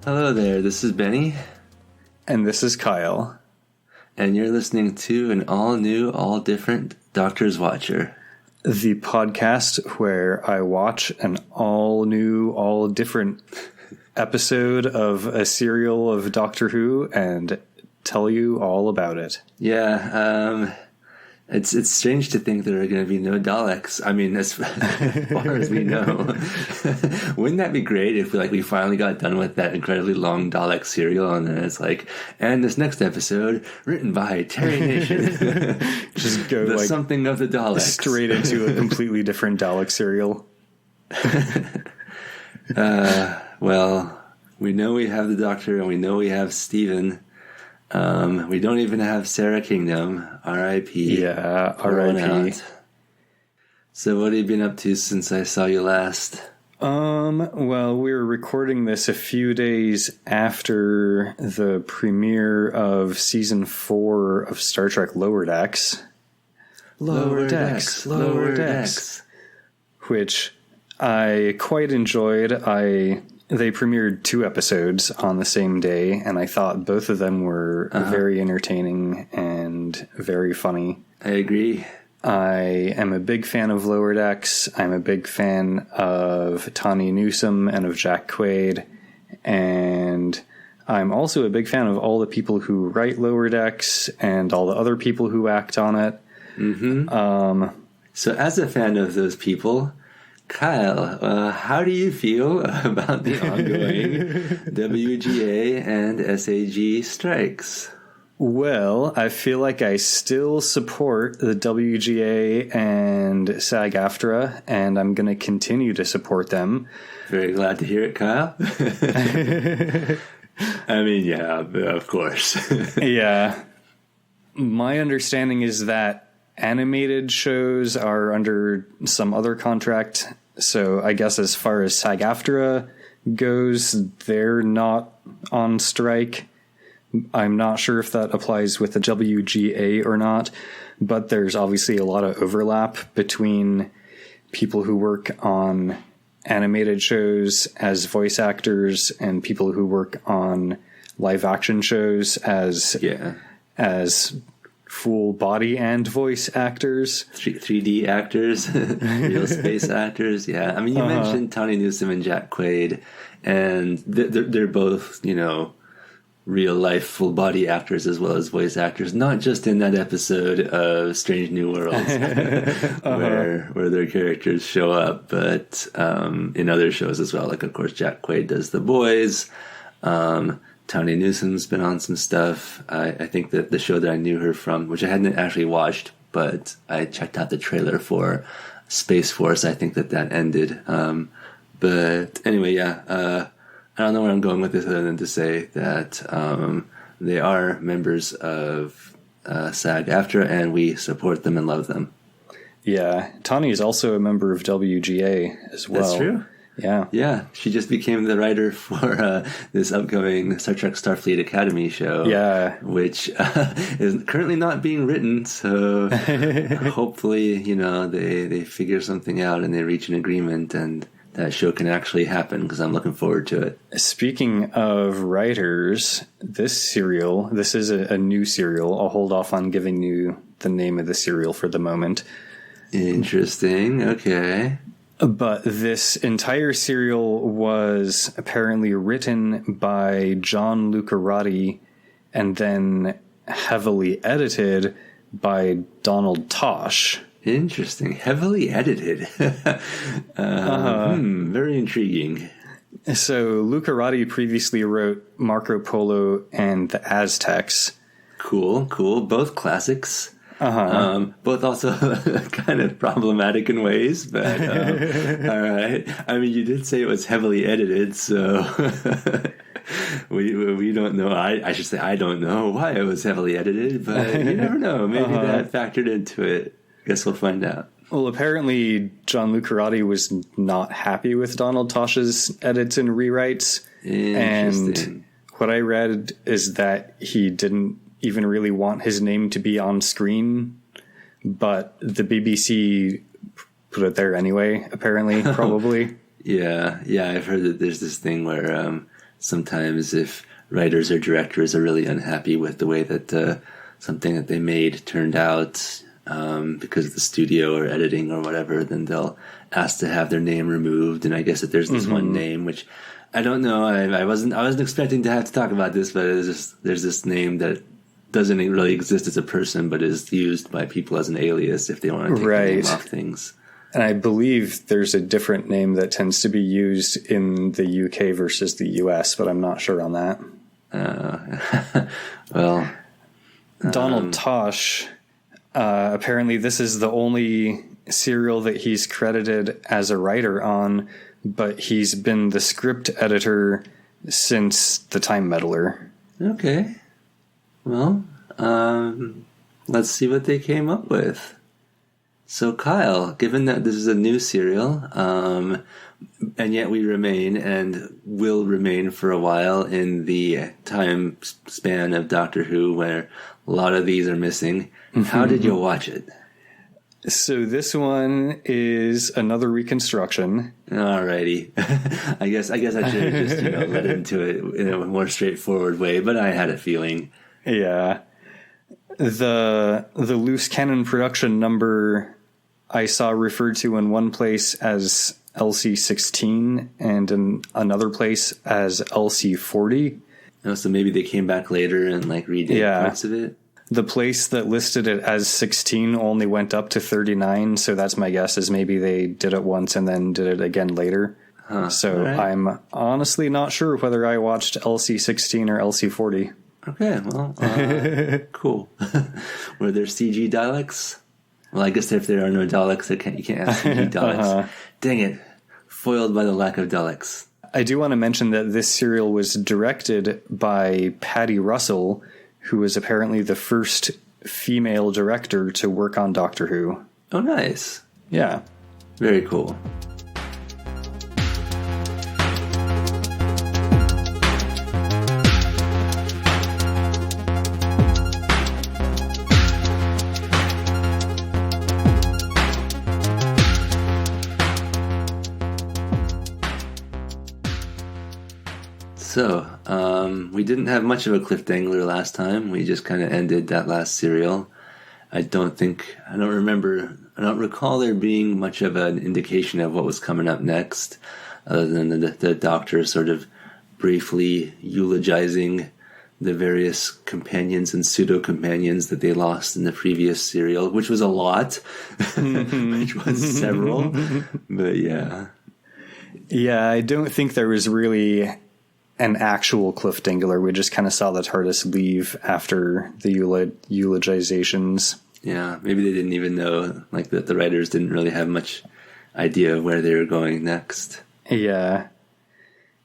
Hello there, this is Benny. And this is Kyle. And you're listening to an all-new, all-different Doctor's Watcher. The podcast where I watch an all-new, all-different episode of a serial of Doctor Who and tell you all about it. Yeah, it's strange to think there are going to be no Daleks. I mean, as far as we know. Wouldn't that be great if we finally got done with that incredibly long Dalek serial and then it's like, and this next episode, written by Terry Nation. Just go something of the Daleks. Straight into a completely different Dalek serial. Well, we know we have the Doctor and we know we have Stephen. We don't even have Sarah Kingdom, R.I.P. Yeah, R.I.P. So what have you been up to since I saw you last? Well, we were recording this a few days after the premiere of season 4 of Star Trek Lower Decks. Lower Decks. Which I quite enjoyed. They premiered 2 episodes on the same day, and I thought both of them were very entertaining and very funny. I agree. I am a big fan of Lower Decks. I'm a big fan of Tawny Newsome and of Jack Quaid. And I'm also a big fan of all the people who write Lower Decks and all the other people who act on it. Mm-hmm. So as a fan of those people, Kyle, how do you feel about the ongoing WGA and SAG strikes? Well, I feel like I still support the WGA and SAG-AFTRA, and I'm going to continue to support them. Very glad to hear it, Kyle. I mean, yeah, of course. Yeah. My understanding is that animated shows are under some other contract, so I guess as far as SAG-AFTRA goes, they're not on strike. I'm not sure if that applies with the WGA or not, but there's obviously a lot of overlap between people who work on animated shows as voice actors and people who work on live action shows as full body and voice actors. 3D actors, real space actors. Yeah, I mean, you mentioned Tawny Newsome and Jack Quaid, and they're both, real life full body actors as well as voice actors, not just in that episode of Strange New Worlds where their characters show up, but in other shows as well. Like, of course, Jack Quaid does The Boys. Tawny Newsome's been on some stuff. I think that the show that I knew her from, which I hadn't actually watched, but I checked out the trailer for Space Force. I think that ended. But anyway, yeah, I don't know where I'm going with this other than to say that they are members of SAG-AFTRA, and we support them and love them. Yeah, Tawny is also a member of WGA as well. That's true. Yeah. Yeah, she just became the writer for this upcoming Star Trek Starfleet Academy show. Yeah. Which is currently not being written, so hopefully, they figure something out and they reach an agreement and that show can actually happen, because I'm looking forward to it. Speaking of writers, this is a new serial. I'll hold off on giving you the name of the serial for the moment. Interesting. Okay. But this entire serial was apparently written by John Lucarotti and then heavily edited by Donald Tosh. Interesting. Heavily edited. Very intriguing. So Lucarotti previously wrote Marco Polo and the Aztecs. Cool. Both classics. Both also kind of problematic in ways, but all right. I mean, you did say it was heavily edited, so we don't know. I should say I don't know why it was heavily edited, but you never know. Maybe that factored into it. Guess we'll find out. Well, apparently John Lucarotti was not happy with Donald Tosh's edits and rewrites. And what I read is that he didn't even really want his name to be on screen, but the BBC put it there anyway, apparently, probably. Yeah, I've heard that there's this thing where sometimes if writers or directors are really unhappy with the way that something that they made turned out because of the studio or editing or whatever, then they'll ask to have their name removed. And I guess that there's this one name, which I don't know. I wasn't expecting to have to talk about this, but there's this name that doesn't really exist as a person, but is used by people as an alias if they want to take the name off things. And I believe there's a different name that tends to be used in the UK versus the US, but I'm not sure on that. Well, Donald Tosh, apparently this is the only serial that he's credited as a writer on, but he's been the script editor since The Time Meddler. Okay. Well, let's see what they came up with. So, Kyle, given that this is a new serial, and yet we remain and will remain for a while in the time span of Doctor Who where a lot of these are missing, how did you watch it? So this one is another reconstruction. Alrighty. I guess I should have just led into it in a more straightforward way, but I had a feeling. Yeah. The loose cannon production number I saw referred to in one place as LC16 and in another place as LC40. Oh, so maybe they came back later and redid parts of it? The place that listed it as 16 only went up to 39, so that's my guess, is maybe they did it once and then did it again later. So right. I'm honestly not sure whether I watched LC16 or LC40. Okay, well, cool. Were there CG Daleks? Well, I guess if there are no Daleks, you can't have CG Daleks. Dang it. Foiled by the lack of Daleks. I do want to mention that this serial was directed by Patty Russell, who was apparently the first female director to work on Doctor Who. Oh, nice. Yeah. Very cool. So, we didn't have much of a cliffhanger last time. We just kind of ended that last serial. I don't recall there being much of an indication of what was coming up next, other than the Doctor sort of briefly eulogizing the various companions and pseudo-companions that they lost in the previous serial, which was a lot, which was several, but yeah. Yeah, I don't think there was really an actual cliffhanger. We just kind of saw the TARDIS leave after the eulogizations. Yeah, maybe they didn't even know, that the writers didn't really have much idea of where they were going next. Yeah.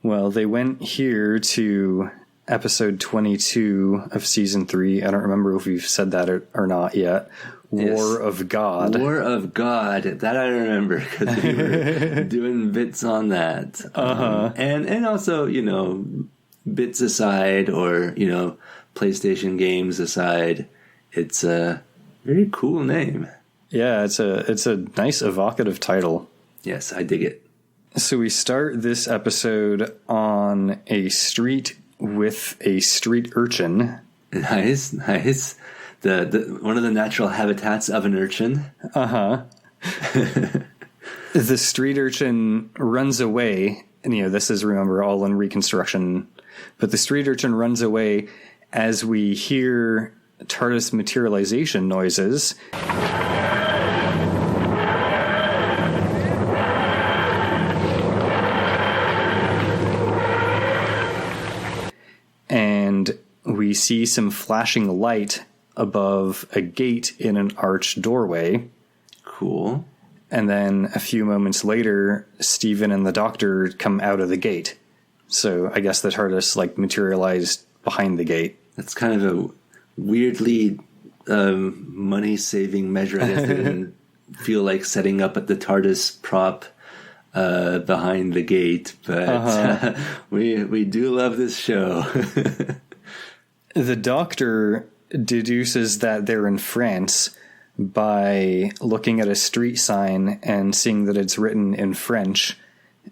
Well, they went here to episode 22 of season 3. I don't remember if we've said that or not yet. War of God. War of God. That I remember because we were doing bits on that. And also, bits aside or, PlayStation games aside, it's a very cool name. Yeah, it's a nice evocative title. Yes, I dig it. So we start this episode on a street with a street urchin. Nice. The one of the natural habitats of an urchin. The street urchin runs away, and this is, remember, all in reconstruction. But the street urchin runs away as we hear TARDIS materialization noises. And we see some flashing light above a gate in an arched doorway. Cool. And then a few moments later, Stephen and the Doctor come out of the gate. So I guess the TARDIS materialized behind the gate. That's kind of a weirdly money-saving measure. I guess they didn't feel like setting up at the TARDIS prop behind the gate, but we do love this show. The Doctor deduces that they're in France by looking at a street sign and seeing that it's written in French,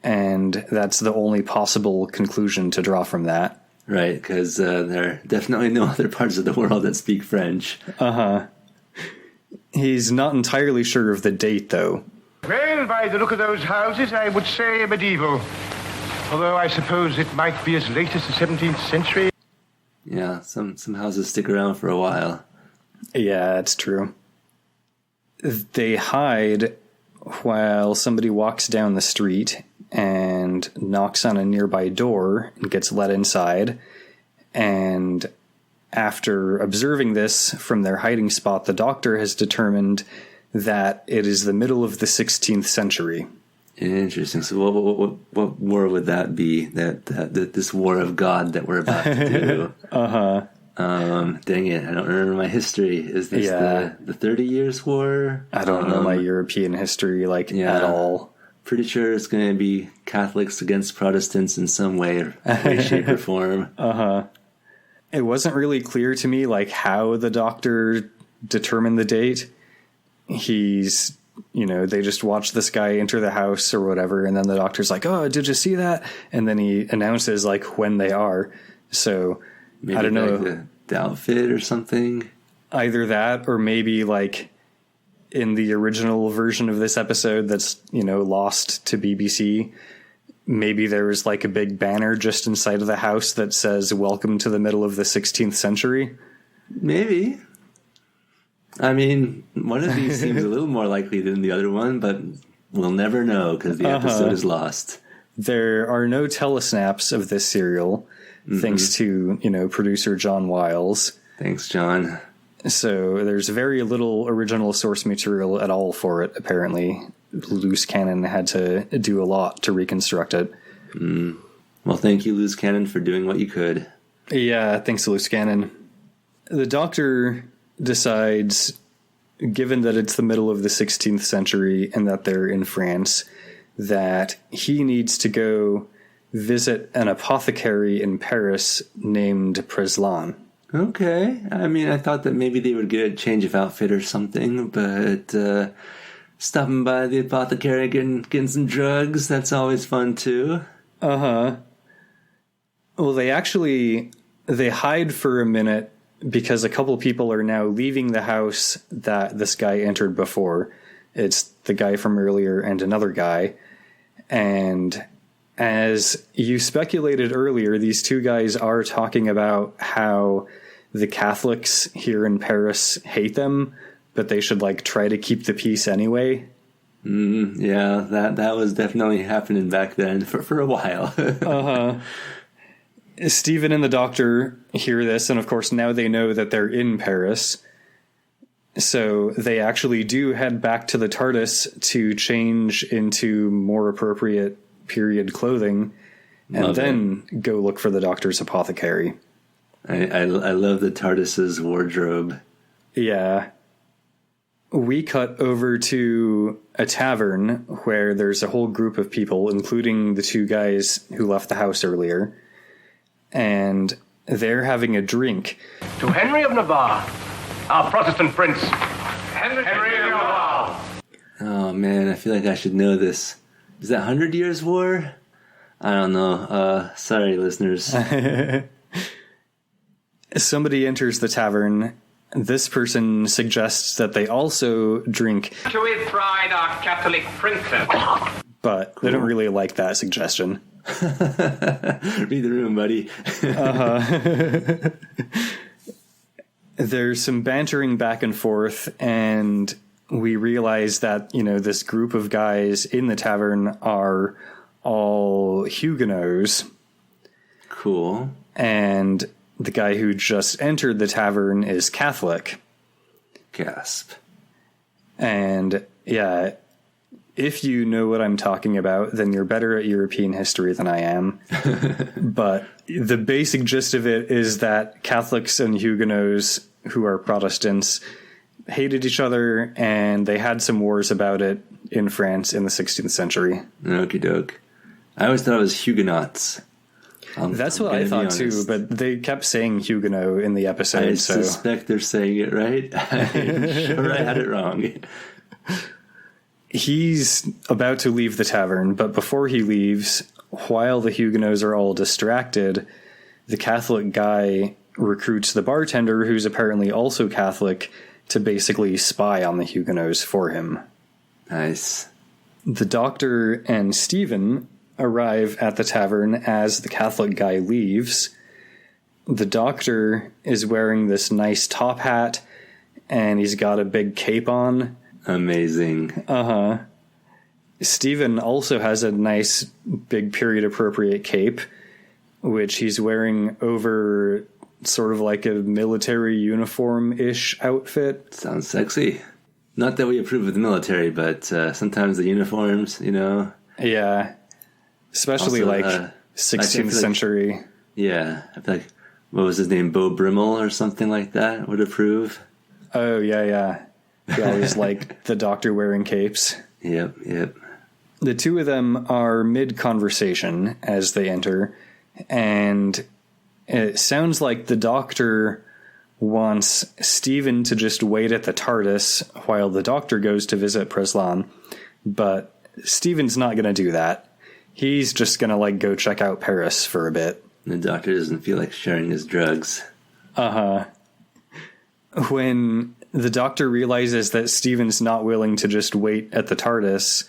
And that's the only possible conclusion to draw from that. Right, because there are definitely no other parts of the world that speak French. He's not entirely sure of the date, though. Well, by the look of those houses, I would say medieval. Although I suppose it might be as late as the 17th century. Yeah, some houses stick around for a while. Yeah, that's true. They hide while somebody walks down the street and knocks on a nearby door and gets let inside. And after observing this from their hiding spot, the doctor has determined that it is the middle of the 16th century. Interesting. So what war would that be? That this war of God that we're about to do? Dang it, I don't remember my history. Is this the 30 Years' War? I don't know my European history at all. Pretty sure it's going to be Catholics against Protestants in some way, shape, or form. It wasn't really clear to me how the doctor determined the date. He's, they just watch this guy enter the house or whatever, and then the doctor's like, "Oh, did you see that?" And then he announces when they are. So Maybe I don't know, the outfit or something. Either that, or maybe in the original version of this episode that's lost to BBC, maybe there was a big banner just inside of the house that says "Welcome to the middle of the 16th century." Maybe. I mean, one of these seems a little more likely than the other one, but we'll never know because the episode is lost. There are no telesnaps of this serial, thanks to, producer John Wiles. Thanks, John. So there's very little original source material at all for it, apparently. Loose Cannon had to do a lot to reconstruct it. Well, thank you, Loose Cannon, for doing what you could. Yeah, thanks, Loose Cannon. The doctor decides, given that it's the middle of the 16th century and that they're in France, that he needs to go visit an apothecary in Paris named Preslan. Okay. I mean, I thought that maybe they would get a change of outfit or something, but stopping by the apothecary, getting some drugs, that's always fun too. Well, they hide for a minute because a couple people are now leaving the house that this guy entered before. It's the guy from earlier and another guy. And as you speculated earlier, these two guys are talking about how the Catholics here in Paris hate them, but they should try to keep the peace anyway. Yeah, that was definitely happening back then for a while. Stephen and the doctor hear this, and of course now they know that they're in Paris. So they actually do head back to the TARDIS to change into more appropriate period clothing, and then go look for the doctor's apothecary. I love the TARDIS's wardrobe. Yeah. We cut over to a tavern where there's a whole group of people, including the two guys who left the house earlier. And they're having a drink. To Henry of Navarre, our Protestant prince. Henry of Navarre. Oh man, I feel like I should know this. Is that 100 Years' War? I don't know. Sorry, listeners. Somebody enters the tavern. This person suggests that they also drink To his bride, our Catholic princess. but they don't really like that suggestion. Read the room, buddy. There's some bantering back and forth, and we realize that, this group of guys in the tavern are all Huguenots. Cool. And the guy who just entered the tavern is Catholic. Gasp. And yeah, if you know what I'm talking about, then you're better at European history than I am. But the basic gist of it is that Catholics and Huguenots, who are Protestants, hated each other, and they had some wars about it in France in the 16th century. Okie doke. I always thought it was Huguenots. That's what I thought too, but they kept saying Huguenot in the episode. I suspect they're saying it right. I'm sure I had it wrong. he's about to leave the tavern, but before he leaves, while the Huguenots are all distracted, the Catholic guy recruits the bartender, who's apparently also Catholic, to basically spy on the Huguenots for him. Nice. The doctor and Stephen arrive at the tavern as the Catholic guy leaves. The doctor is wearing this nice top hat, and he's got a big cape on. Amazing. Uh-huh. Stephen also has a nice, big period-appropriate cape, which he's wearing over sort of like a military uniform-ish outfit. Sounds sexy. Not that we approve of the military, but sometimes the uniforms, you know. Yeah. Especially also, 16th century. Yeah. I feel like, what was his name? Beau Brummel or something like that would approve. Oh, yeah. He always liked the doctor wearing capes. Yep. The two of them are mid-conversation as they enter, and it sounds like the doctor wants Stephen to just wait at the TARDIS while the doctor goes to visit Preslan, but Stephen's not going to do that. He's just going to, go check out Paris for a bit. The doctor doesn't feel like sharing his drugs. Uh-huh. When the doctor realizes that Stephen's not willing to just wait at the TARDIS,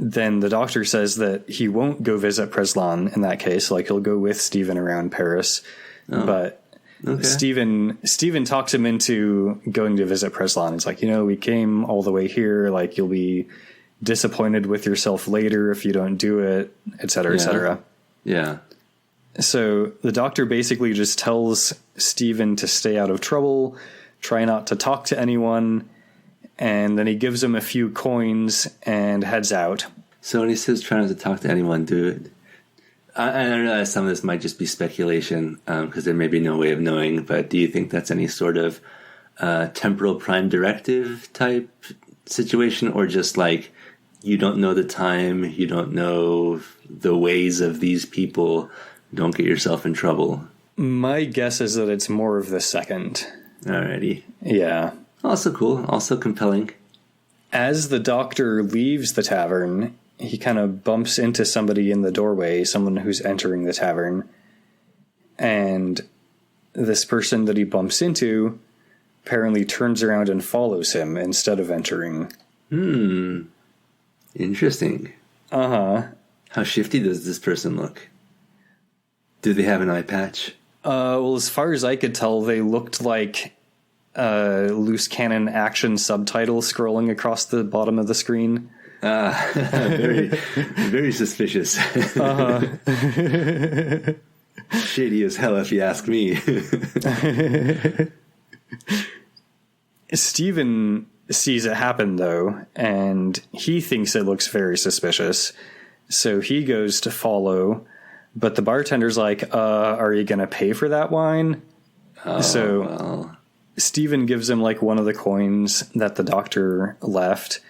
then the doctor says that he won't go visit Preslan in that case. He'll go with Stephen around Paris. Oh, but okay. Stephen talks him into going to visit Preslan. It's like, we came all the way here. You'll be disappointed with yourself later if you don't do it, et cetera, et cetera. Yeah. So the doctor basically just tells Stephen to stay out of trouble, try not to talk to anyone, and then he gives him a few coins and heads out. So when he says try not to talk to anyone, dude, I realize some of this might just be speculation, because there may be no way of knowing, but do you think that's any sort of temporal prime directive type situation, or just you don't know the time, you don't know the ways of these people, don't get yourself in trouble? My guess is that it's more of the second. Alrighty. Yeah. Also cool, also compelling. As the doctor leaves the tavern, he kind of bumps into somebody in the doorway, someone who's entering the tavern. And this person that he bumps into apparently turns around and follows him instead of entering. Interesting. Uh-huh. How shifty does this person look? Do they have an eye patch? Well, as far as I could tell, they looked like loose cannon action subtitles scrolling across the bottom of the screen. Very, very suspicious. Shady as hell, if you ask me. Stephen sees it happen, though, and he thinks it looks very suspicious. So he goes to follow, but the bartender's like, are you going to pay for that wine? Well. Stephen gives him one of the coins that the doctor left,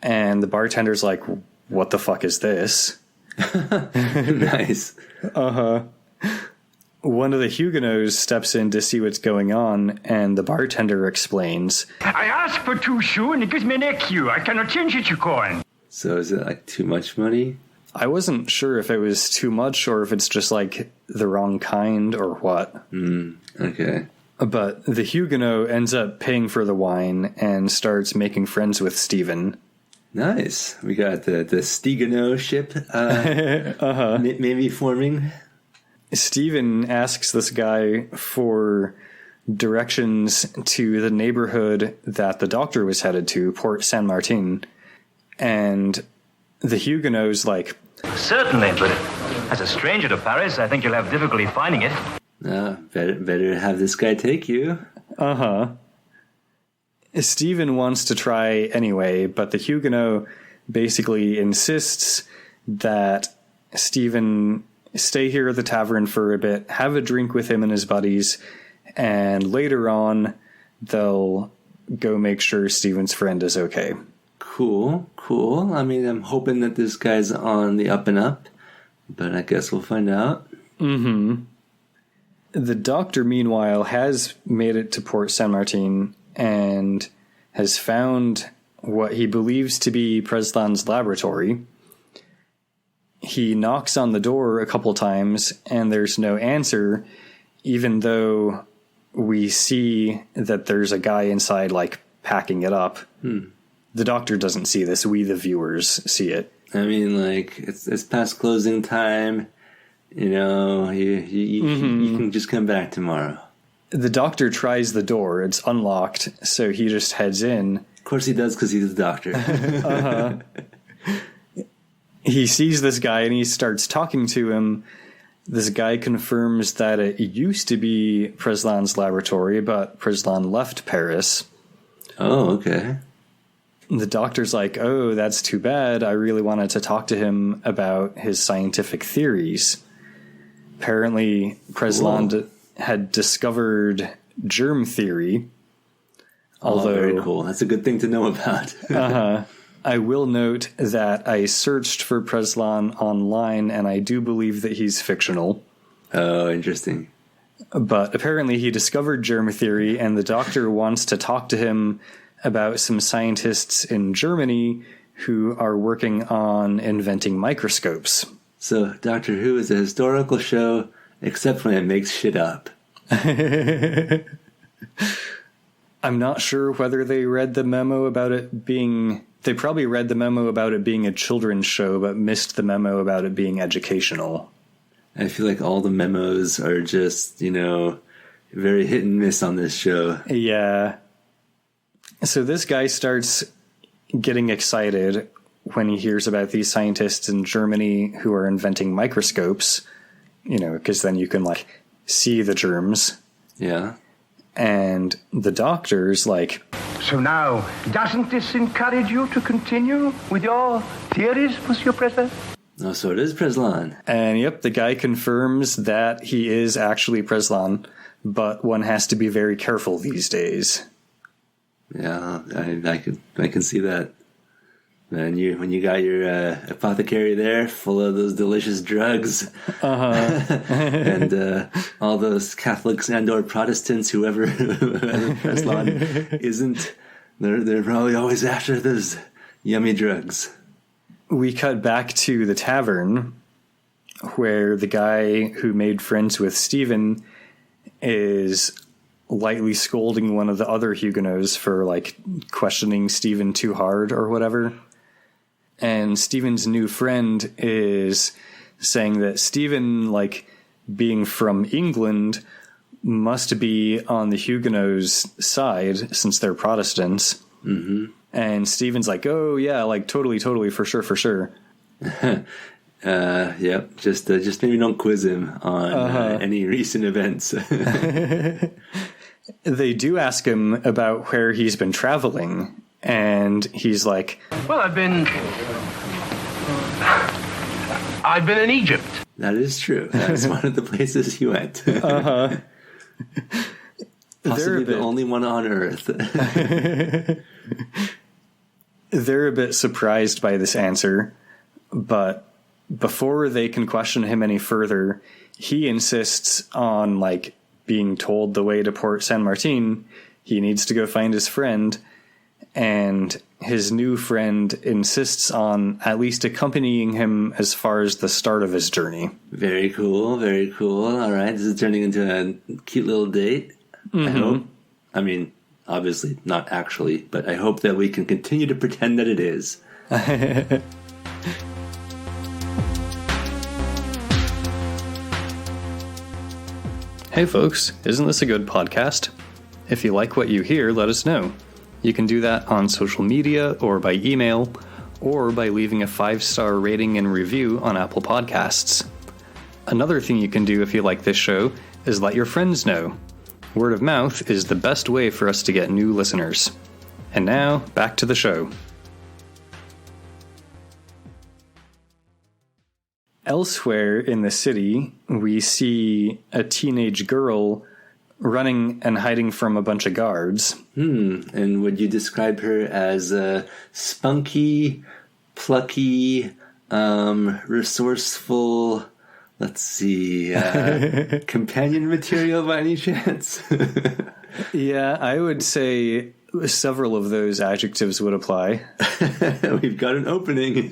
and the bartender's like, what the fuck is this? Nice. Uh-huh. One of the Huguenots steps in to see what's going on, and the bartender explains, I asked for 2 sous and it gives me an EQ. I cannot change it, you coin. So is it too much money? I wasn't sure if it was too much or if it's just the wrong kind or what. Okay. But the Huguenot ends up paying for the wine and starts making friends with Stephen. Nice. We got the Stigano ship maybe forming. Stephen asks this guy for directions to the neighborhood that the doctor was headed to, Port Saint Martin. And the Huguenot's like, certainly, but as a stranger to Paris, I think you'll have difficulty finding it. Better have this guy take you. Uh-huh. Stephen wants to try anyway, but the Huguenot basically insists that Stephen stay here at the tavern for a bit, have a drink with him and his buddies, and later on, they'll go make sure Stephen's friend is okay. Cool. I mean, I'm hoping that this guy's on the up and up, but I guess we'll find out. Mm-hmm. The doctor, meanwhile, has made it to Port Saint Martin and has found what he believes to be Preslan's laboratory. He knocks on the door a couple times, and there's no answer, even though we see that there's a guy inside, like, packing it up. The doctor doesn't see this. We, the viewers, see it. I mean, like, it's past closing time. You know, you can just come back tomorrow. The doctor tries the door. It's unlocked, so he just heads in. Of course he does, because he's the doctor. He sees this guy, and he starts talking to him. This guy confirms that it used to be Preslan's laboratory, but Preslan left Paris. Oh, okay. The doctor's like, oh, that's too bad. I really wanted to talk to him about his scientific theories. Apparently, Preslan had discovered germ theory. Although, very cool. That's a good thing to know about. I will note that I searched for Preslan online, and I do believe that he's fictional. Oh, interesting. But apparently he discovered germ theory, and the doctor wants to talk to him about some scientists in Germany who are working on inventing microscopes. So Doctor Who is a historical show, except when it makes shit up. I'm not sure whether they read the memo about it being... They probably read the memo about it being a children's show, but missed the memo about it being educational. I feel like all the memos are just, you know, very hit and miss on this show. Yeah. So this guy starts getting excited when he hears about these scientists in Germany who are inventing microscopes, you know, because then you can, like, see the germs. Yeah. And the doctor's like... So now, doesn't this encourage you to continue with your theories, Monsieur Preslan? Oh, so it is Preslan. And yep, the guy confirms that he is actually Preslan, but one has to be very careful these days. Yeah, I can see that. And when you got your apothecary there, full of those delicious drugs, and all those Catholics and/or Protestants, whoever Preslan isn't, they're probably always after those yummy drugs. We cut back to the tavern, where the guy who made friends with Stephen is lightly scolding one of the other Huguenots for, like, questioning Stephen too hard or whatever. And Stephen's new friend is saying that Stephen, like, being from England, must be on the Huguenots' side since they're Protestants. Mm-hmm. And Stephen's like, oh, yeah, like, totally, for sure. Yep, just maybe don't quiz him on any recent events. They do ask him about where he's been traveling, and he's like, Well, I've been in Egypt. That is true. That's one of the places you went. Possibly the only one on Earth. They're a bit surprised by this answer, but before they can question him any further, he insists on, like, being told the way to Port Saint Martin. He needs to go find his friend, and his new friend insists on at least accompanying him as far as the start of his journey. Very cool, very cool. All right, this is turning into a cute little date. I hope. I mean, obviously not actually, but I hope that we can continue to pretend that it is. Hey folks, isn't this a good podcast? If you like what you hear, let us know. You can do that on social media or by email, or by leaving a 5-star rating and review on Apple Podcasts. Another thing you can do if you like this show is let your friends know. Word of mouth is the best way for us to get new listeners. And now, back to the show. Elsewhere in the city, we see a teenage girl running and hiding from a bunch of guards. And would you describe her as spunky, plucky, resourceful, let's see, companion material by any chance? Yeah, I would say Several of those adjectives would apply. We've got an opening.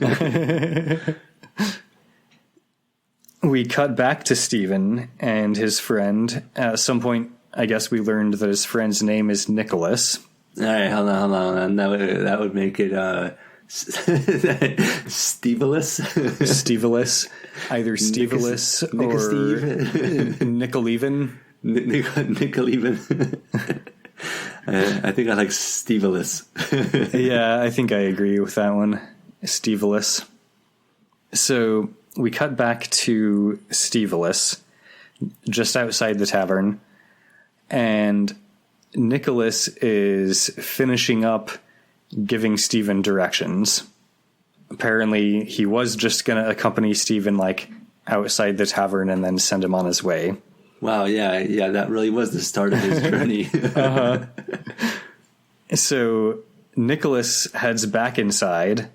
We cut back to Stephen and his friend. At some point, I guess we learned that his friend's name is Nicholas. All right, hold on. That would make it Stevelus. Stevelus. Either Stevelus or Nicoleven. Nicoleven. I think I like Stevelus. Yeah, I think I agree with that one. Stevelus. So we cut back to Stevelus, just outside the tavern, and Nicholas is finishing up giving Stephen directions. Apparently, he was just going to accompany Stephen, like, outside the tavern and then send him on his way. Wow, yeah, that really was the start of his journey. So Nicholas heads back inside.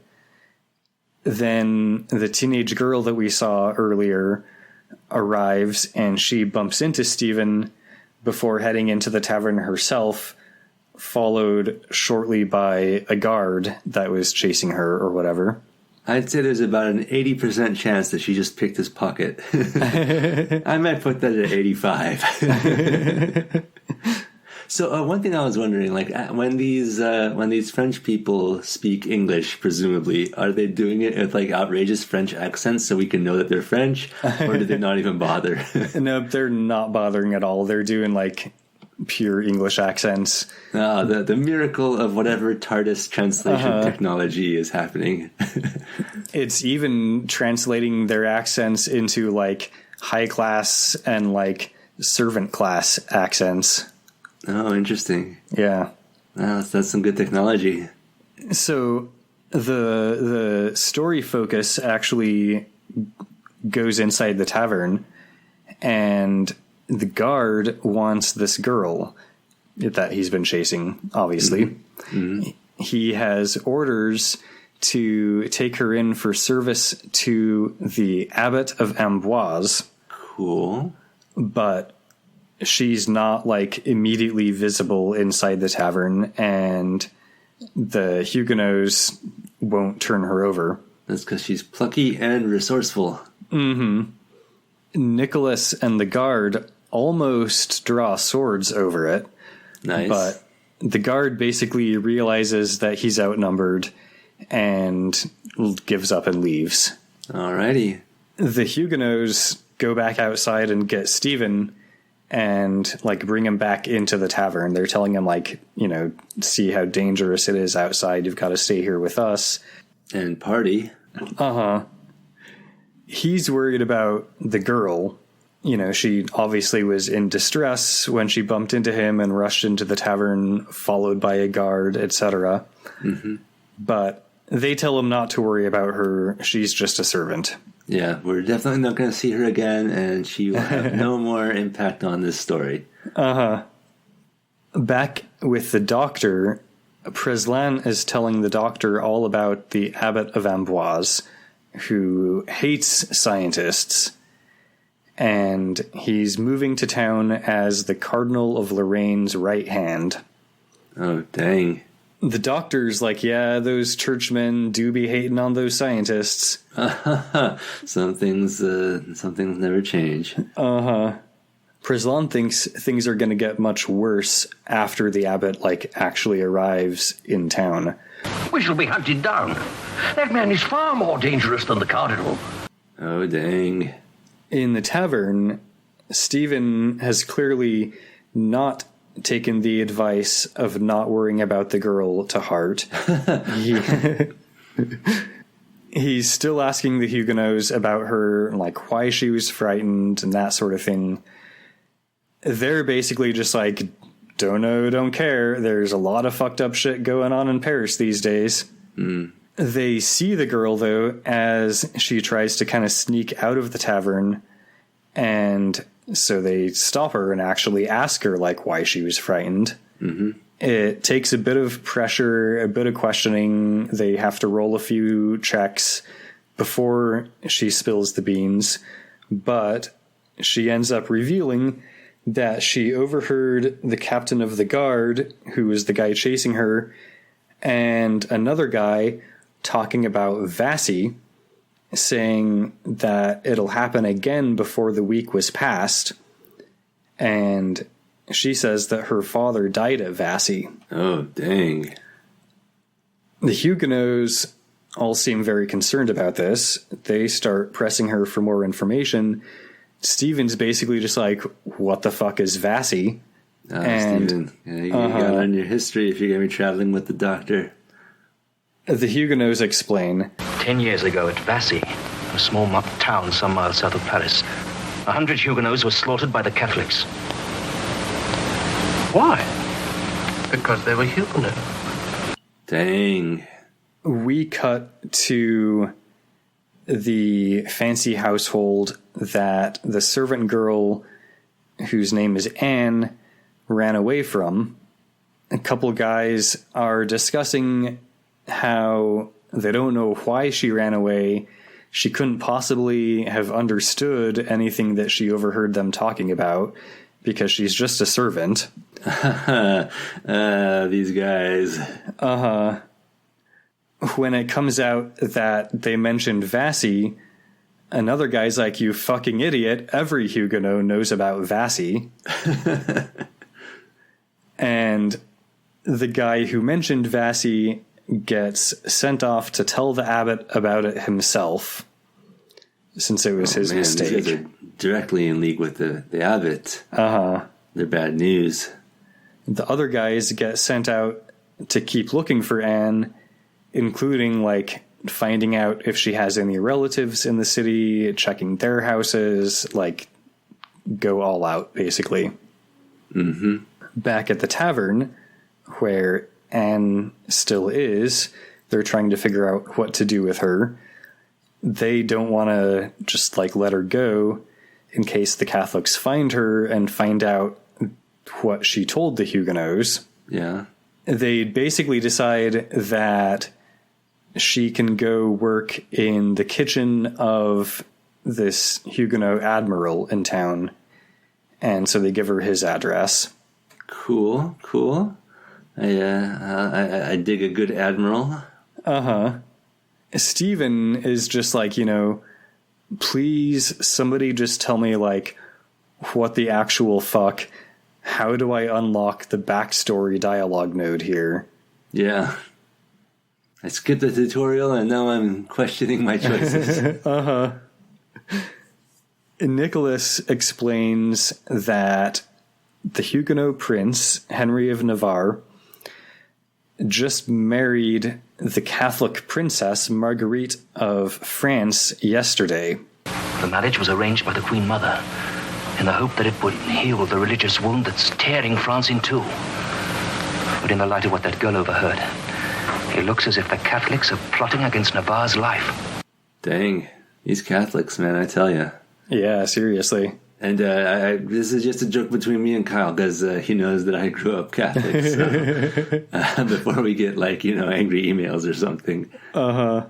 Then the teenage girl that we saw earlier arrives, and she bumps into Stephen before heading into the tavern herself, followed shortly by a guard that was chasing her or whatever. I'd say there's about an 80% chance that she just picked his pocket. I might put that at 85. So one thing I was wondering, like when these French people speak English, presumably, are they doing it with like outrageous French accents so we can know that they're French, or do they not even bother? No, they're not bothering at all. They're doing like pure English accents. The miracle of whatever TARDIS translation technology is happening. It's even translating their accents into like high class and like servant class accents. Oh, interesting. Yeah. Wow, that's some good technology. So the story focus actually goes inside the tavern, and the guard wants this girl that he's been chasing, obviously. Mm-hmm. He has orders to take her in for service to the Abbot of Amboise. Cool. But she's not like immediately visible inside the tavern, and the Huguenots won't turn her over. That's because she's plucky and resourceful. Mm-hmm. Nicholas and the guard almost draw swords over it. Nice. But the guard basically realizes that he's outnumbered and gives up and leaves. Alrighty. The Huguenots go back outside and get Stephen and like bring him back into the tavern. They're telling him, like, you know, see how dangerous it is outside. You've got to stay here with us. And party. He's worried about the girl. You know, she obviously was in distress when she bumped into him and rushed into the tavern, followed by a guard, etc. Mm-hmm. But they tell him not to worry about her. She's just a servant. Yeah, we're definitely not going to see her again, and she will have no more impact on this story. Back with the doctor, Preslan is telling the doctor all about the Abbot of Amboise, who hates scientists, and he's moving to town as the Cardinal of Lorraine's right hand. Oh, dang. The doctor's like, yeah, those churchmen do be hating on those scientists. Some things never change. Preslan thinks things are going to get much worse after the abbot, like, actually arrives in town. We shall be hunted down. That man is far more dangerous than the Cardinal. Oh, dang. In the tavern, Stephen has clearly not taken the advice of not worrying about the girl to heart. He's still asking the Huguenots about her, like why she was frightened and that sort of thing. They're basically just like, don't know, don't care. There's a lot of fucked up shit going on in Paris these days. They see the girl, though, as she tries to kind of sneak out of the tavern, and so they stop her and actually ask her, like, why she was frightened. Mm-hmm. It takes a bit of pressure, a bit of questioning. They have to roll a few checks before she spills the beans, but she ends up revealing that she overheard the captain of the guard, who was the guy chasing her, and another guy talking about Vassie, saying that it'll happen again before the week was passed. And she says that her father died at Vassie. Oh, dang. The Huguenots all seem very concerned about this. They start pressing her for more information. Stephen's basically just like, what the fuck is Vassie? Stephen, you got on your history if you're going to be traveling with the doctor. The Huguenots explain. 10 years ago at Vassie, a small town some miles south of Paris, 100 Huguenots were slaughtered by the Catholics. Why? Because they were Huguenot. Dang. We cut to the fancy household that the servant girl, whose name is Anne, ran away from. A couple guys are discussing how they don't know why she ran away. She couldn't possibly have understood anything that she overheard them talking about because she's just a servant. These guys. When it comes out that they mentioned Vassie, another guy's like, you fucking idiot, every Huguenot knows about Vassie. And the guy who mentioned Vassie gets sent off to tell the abbot about it himself, since it was his mistake. These guys are directly in league with the abbot. They're bad news. The other guys get sent out to keep looking for Anne, including like finding out if she has any relatives in the city, checking their houses, like go all out basically. Back at the tavern where Anne still is, they're trying to figure out what to do with her. They don't want to just like let her go in case the Catholics find her and find out what she told the Huguenots. Yeah. They basically decide that she can go work in the kitchen of this Huguenot admiral in town. And so they give her his address. Cool. I dig a good admiral. Stephen is just like, please somebody just tell me like what the actual fuck, how do I unlock the backstory dialogue node here? Yeah. I skipped the tutorial and now I'm questioning my choices. Nicholas explains that the Huguenot prince, Henry of Navarre, just married the Catholic princess, Marguerite of France, yesterday. The marriage was arranged by the Queen Mother in the hope that it would heal the religious wound that's tearing France in two. But in the light of what that girl overheard, it looks as if the Catholics are plotting against Navarre's life. Dang. These Catholics, man, I tell you. Yeah, seriously. And this is just a joke between me and Kyle because he knows that I grew up Catholic. So, before we get angry emails or something. I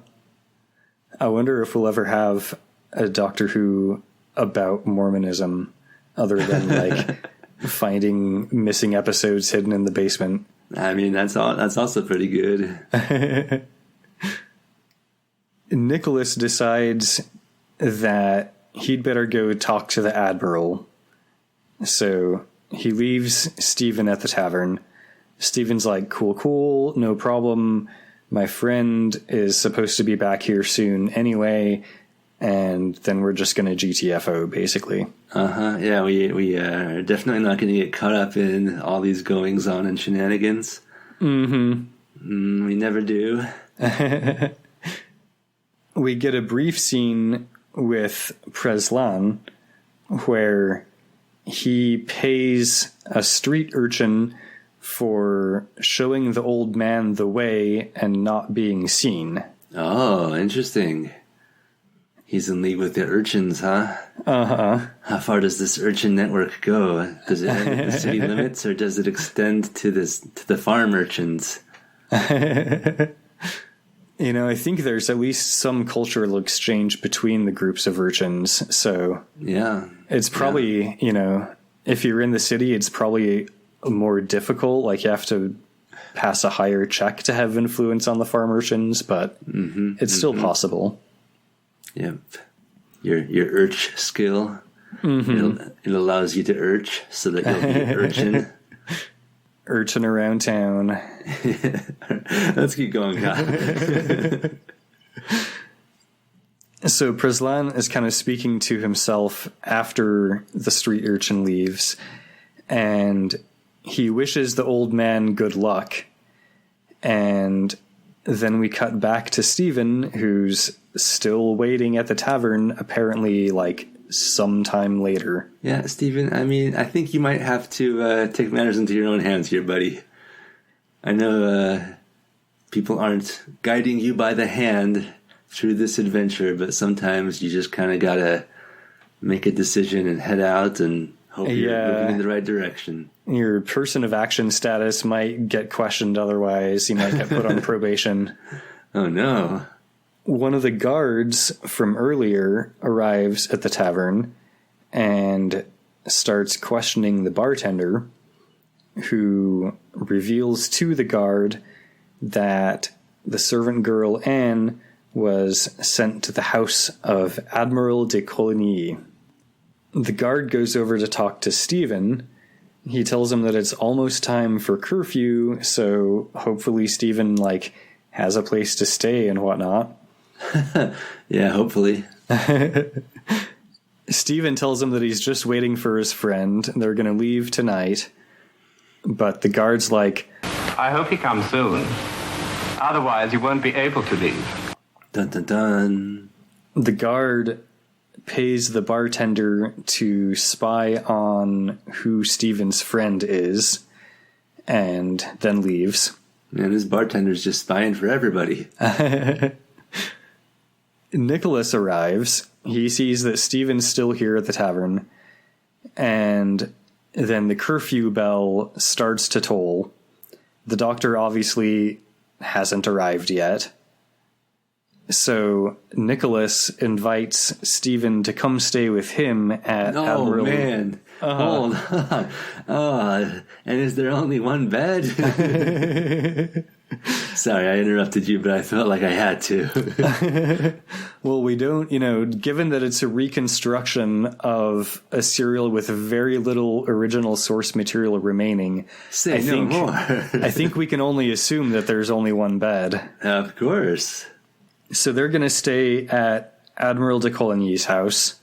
wonder if we'll ever have a Doctor Who about Mormonism other than finding missing episodes hidden in the basement. I mean, that's also pretty good. Nicholas decides that he'd better go talk to the Admiral. So he leaves Stephen at the tavern. Stephen's like, cool, no problem. My friend is supposed to be back here soon anyway, and then we're just going to GTFO, basically. Yeah, we are definitely not going to get caught up in all these goings-on and shenanigans. We never do. We get a brief scene with Preslan where he pays a street urchin for showing the old man the way and not being seen. Oh, interesting. He's in league with the urchins, huh? How far does this urchin network go? Does it end at the city limits or does it extend to the farm urchins? I think there's at least some cultural exchange between the groups of urchins, so yeah, it's probably, if you're in the city, it's probably more difficult. Like, you have to pass a higher check to have influence on the farm urchins, but it's still possible. Yep. Your urch skill, it allows you to urch so that you'll be an urchin. Urchin around town. Let's keep going. So Prezlan is kind of speaking to himself after the street urchin leaves, and he wishes the old man good luck. And then we cut back to Stephen, who's still waiting at the tavern, apparently like sometime later. Yeah, Stephen, I mean, I think you might have to take matters into your own hands here, buddy. I know people aren't guiding you by the hand through this adventure, but sometimes you just kind of gotta make a decision and head out and hope you're moving in the right direction. Your person of action status might get questioned otherwise. You might get put on probation. Oh no. One of the guards from earlier arrives at the tavern and starts questioning the bartender, who reveals to the guard that the servant girl Anne was sent to the house of Admiral de Coligny. The guard goes over to talk to Stephen. He tells him that it's almost time for curfew, so hopefully Stephen, like, has a place to stay and whatnot. Yeah, hopefully. Stephen tells him that he's just waiting for his friend. They're going to leave tonight. But the guard's like, I hope he comes soon. Otherwise, you won't be able to leave. Dun dun dun. The guard pays the bartender to spy on who Stephen's friend is, and then leaves. Man, this bartender's just spying for everybody. Nicholas arrives. He sees that Stephen's still here at the tavern, and then the curfew bell starts to toll. The doctor obviously hasn't arrived yet. So Nicholas invites Stephen to come stay with him at Admiral... Oh, man. Hold on. Oh, and is there only one bed? Sorry, I interrupted you, but I felt like I had to. Well, we don't, given that it's a reconstruction of a serial with very little original source material remaining, I think we can only assume that there's only one bed. Of course. So they're going to stay at Admiral de Coligny's house.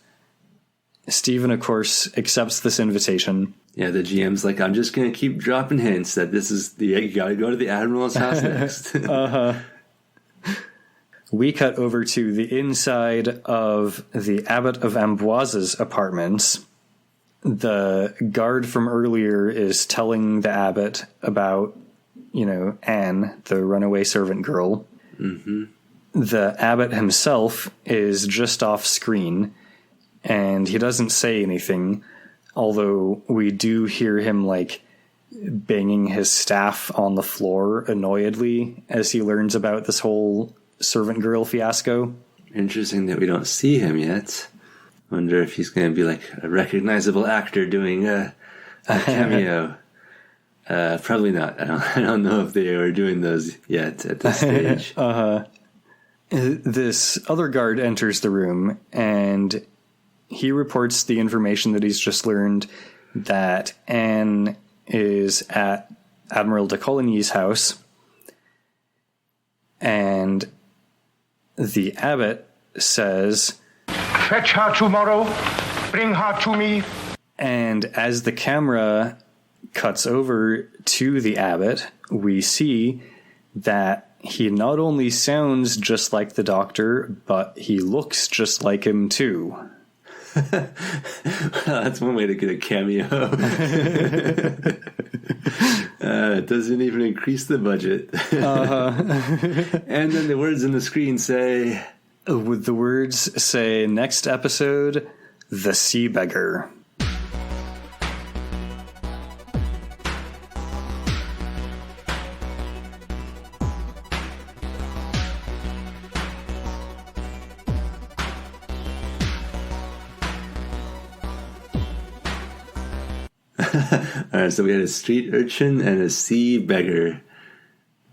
Stephen, of course, accepts this invitation. Yeah, the GM's like, I'm just going to keep dropping hints that you got to go to the Admiral's house next. We cut over to the inside of the Abbot of Amboise's apartments. The guard from earlier is telling the abbot about, Anne, the runaway servant girl. Mm-hmm. The abbot himself is just off screen, and he doesn't say anything, although we do hear him, banging his staff on the floor annoyedly as he learns about this whole servant girl fiasco. Interesting that we don't see him yet. Wonder if he's going to be like a recognizable actor doing a cameo. Probably not. I don't know if they are doing those yet at this stage. This other guard enters the room, and he reports the information that he's just learned, that Anne is at Admiral de Coligny's house, and the abbot says, "Fetch her tomorrow. Bring her to me." And as the camera cuts over to the abbot, we see that he not only sounds just like the doctor, but he looks just like him too. Well, that's one way to get a cameo. It doesn't even increase the budget. And then the words on the screen say... With the words say, next episode, The Sea Beggar. All right, so we had a street urchin and a sea beggar.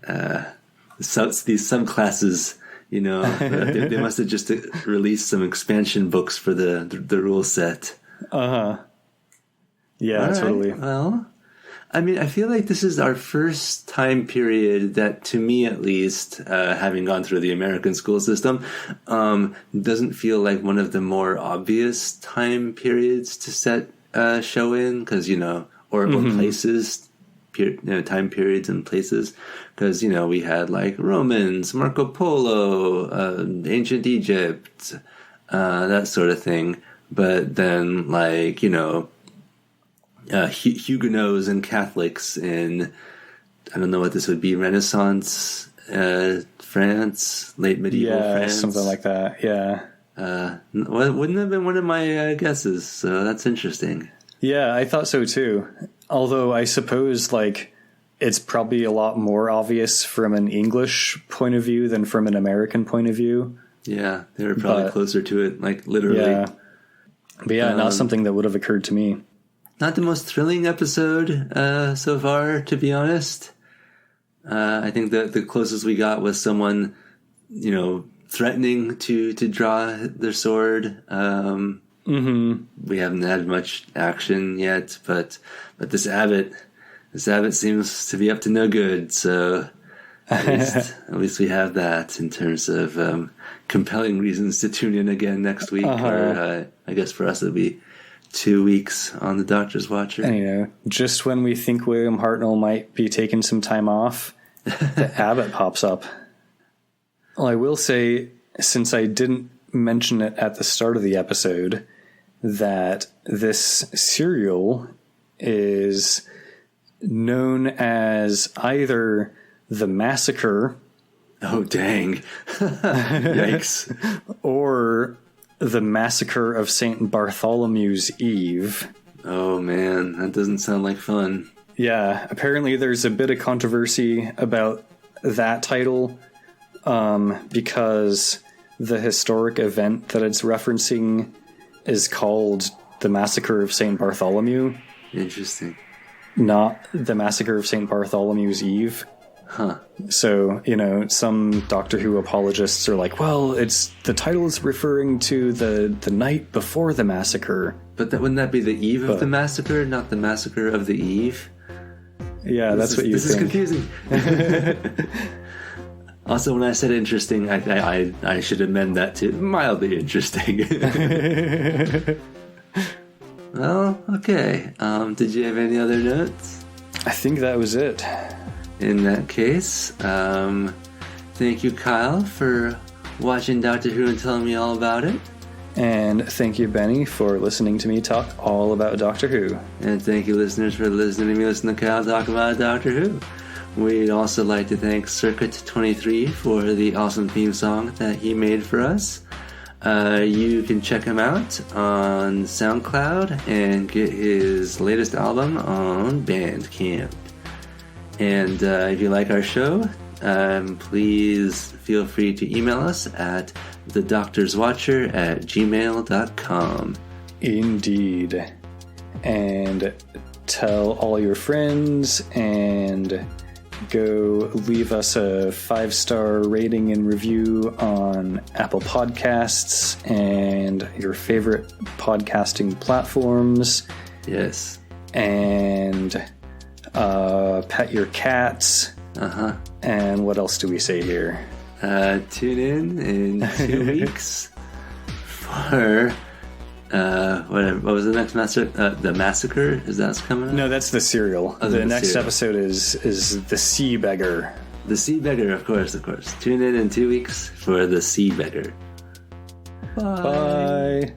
These subclasses, they must have just released some expansion books for the rule set. Yeah, totally. Right, well, I mean, I feel like this is our first time period that, to me at least, having gone through the American school system, doesn't feel like one of the more obvious time periods to set a show in, because, or places, time periods and places, because, we had like Romans, Marco Polo, ancient Egypt, that sort of thing. But then, like, Huguenots and Catholics in, I don't know what this would be, Renaissance France, late medieval France. Something like that. Yeah. Wouldn't have been one of my guesses, so that's interesting. Yeah, I thought so too. Although I suppose like it's probably a lot more obvious from an English point of view than from an American point of view. Yeah, they were probably closer to it, like literally. Yeah. But yeah, not something that would have occurred to me. Not the most thrilling episode so far, to be honest. I think that the closest we got was someone, threatening to draw their sword. We haven't had much action yet, but this abbot seems to be up to no good. So at least we have that in terms of compelling reasons to tune in again next week. Or I guess for us it'll be 2 weeks on the Doctor's Watcher. And, just when we think William Hartnell might be taking some time off, the abbot pops up. Well, I will say, since I didn't mention it at the start of the episode, that this serial is known as either The Massacre. Oh, dang. Yikes. Or The Massacre of St. Bartholomew's Eve. Oh, man. That doesn't sound like fun. Yeah. Apparently there's a bit of controversy about that title because the historic event that it's referencing is called The Massacre of St. Bartholomew. Interesting. Not The Massacre of St. Bartholomew's Eve. Huh. So, some Doctor Who apologists are like, well, the title is referring to the night before the massacre. But wouldn't that be the eve of the massacre, not the massacre of the eve? Yeah, that's what you think. This is confusing. Also, when I said interesting, I should amend that to mildly interesting. Well, okay. Did you have any other notes? I think that was it. In that case, thank you, Kyle, for watching Doctor Who and telling me all about it. And thank you, Benny, for listening to me talk all about Doctor Who. And thank you, listeners, for listening to me listen to Kyle talk about Doctor Who. We'd also like to thank Circuit23 for the awesome theme song that he made for us. You can check him out on SoundCloud and get his latest album on Bandcamp. And if you like our show, please feel free to email us at thedoctorswatcher@gmail.com. Indeed. And tell all your friends and go leave us a 5-star rating and review on Apple Podcasts and your favorite podcasting platforms. Yes. And pet your cats. And what else do we say here? Tune in 2 weeks for what was the next massacre? The Massacre? Is that coming up? No, that's the serial. Oh, the next serial. episode is The Sea Beggar. The Sea Beggar, of course. Tune in 2 weeks for The Sea Beggar. Bye.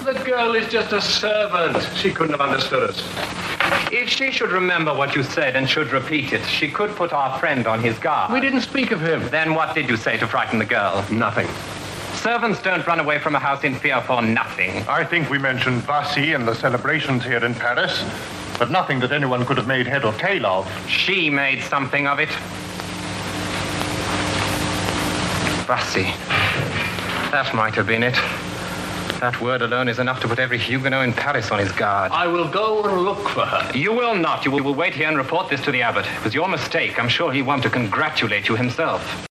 The girl is just a servant. She couldn't have understood us. If she should remember what you said and should repeat it, she could put our friend on his guard. We didn't speak of him. Then what did you say to frighten the girl? Nothing. Servants don't run away from a house in fear for nothing. I think we mentioned Vassy and the celebrations here in Paris, but nothing that anyone could have made head or tail of. She made something of it. Vassy. That might have been it. That word alone is enough to put every Huguenot in Paris on his guard. I will go and look for her. You will not. You will wait here and report this to the abbot. It was your mistake. I'm sure he wants to congratulate you himself.